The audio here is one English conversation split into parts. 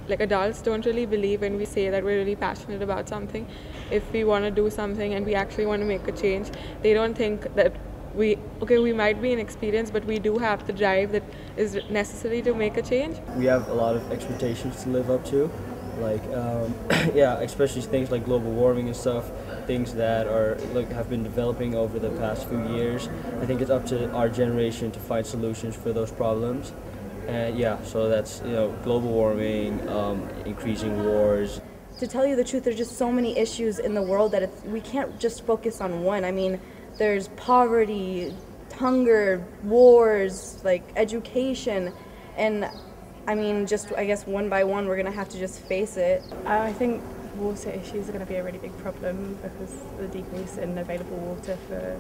like adults don't really believe when we say that we're really passionate about something. If we want to do something and we actually want to make a change, they don't think that we might be inexperienced, but we do have the drive that is necessary to make a change. We have a lot of expectations to live up to, like yeah, especially things like global warming and stuff, things that are have been developing over the past few years. I think it's up to our generation to find solutions for those problems. And yeah, so that's global warming, increasing wars. To tell you the truth, there's just so many issues in the world that we can't just focus on one. I mean, there's poverty, hunger, wars, like education, and I mean, I guess one by one we're gonna have to just face it. I think water issues are going to be a really big problem because of the decrease in available water for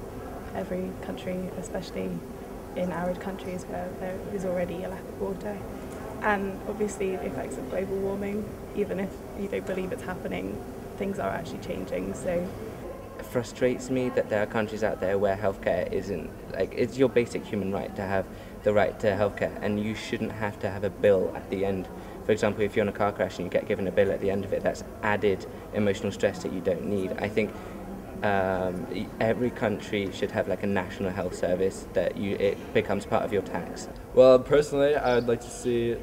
every country, especially in arid countries where there is already a lack of water. And obviously the effects of global warming, even if you don't believe it's happening, things are actually changing. So it frustrates me that there are countries out there where healthcare isn't, like, it's your basic human right to have the right to healthcare, and you shouldn't have to have a bill at the end. For example, if you're in a car crash and you get given a bill at the end of it, that's added emotional stress that you don't need. I think every country should have like a national health service that it becomes part of your tax. Well, personally, I'd like to see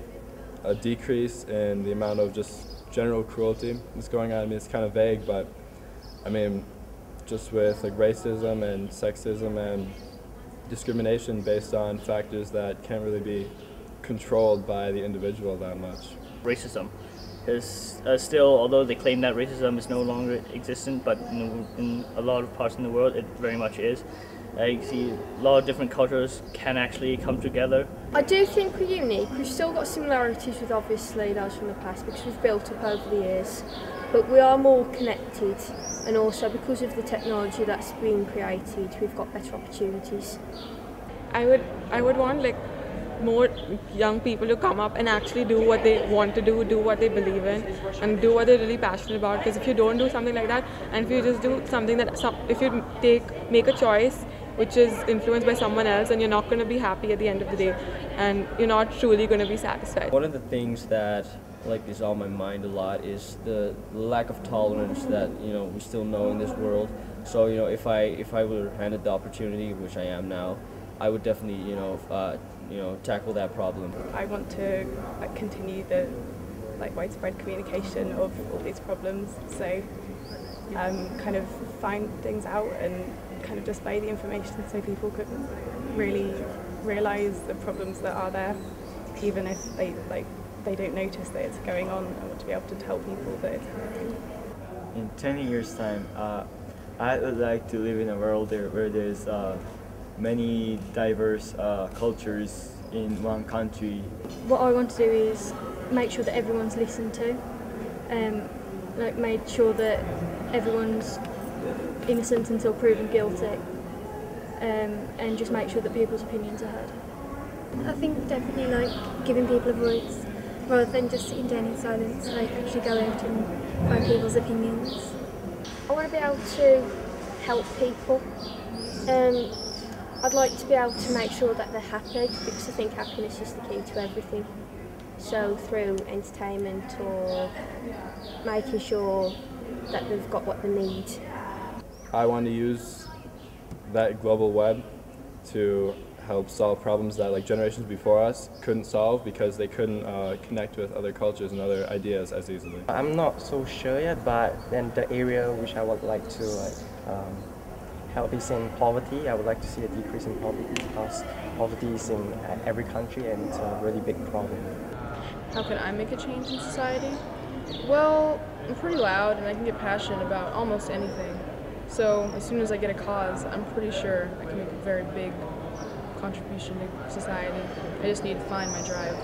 a decrease in the amount of just general cruelty that's going on. I mean, it's kind of vague, but I mean, just with like racism and sexism and discrimination based on factors that can't really be controlled by the individual that much. Racism is still, although they claim that racism is no longer existent, but in a lot of parts in the world it very much is. You see a lot of different cultures can actually come together. I do think we're unique. We've still got similarities with obviously those from the past because we've built up over the years, but we are more connected, and also because of the technology that's being created, we've got better opportunities. I would want like more young people to come up and actually do what they want to do what they believe in, and do what they're really passionate about. Because if you don't do something like that, and if you just do something if you make a choice which is influenced by someone else, and you're not going to be happy at the end of the day, and you're not truly going to be satisfied. One of the things that is on my mind a lot is the lack of tolerance that we still know in this world. So if I were handed the opportunity, which I am now, I would definitely tackle that problem. I want to continue the widespread communication of all these problems, so kind of find things out and kind of display the information so people could really realise the problems that are there, even if they don't notice that it's going on. I want to be able to tell people that it's happening. In 10 years' time, I would like to live in a world where there's many diverse cultures in one country. What I want to do is make sure that everyone's listened to, make sure that everyone's innocent until proven guilty, and just make sure that people's opinions are heard. I think definitely giving people a voice rather than just sitting down in silence, actually go out and find people's opinions. I want to be able to help people. I'd like to be able to make sure that they're happy, because I think happiness is the key to everything. So through entertainment or making sure that they've got what they need. I want to use that global web to help solve problems that generations before us couldn't solve because they couldn't connect with other cultures and other ideas as easily. I'm not so sure yet, but then the area which I would like to help is in poverty. I would like to see a decrease in poverty because poverty is in every country and it's a really big problem. How can I make a change in society? Well, I'm pretty loud and I can get passionate about almost anything. So as soon as I get a cause, I'm pretty sure I can make a very big contribution to society. I just need to find my drive.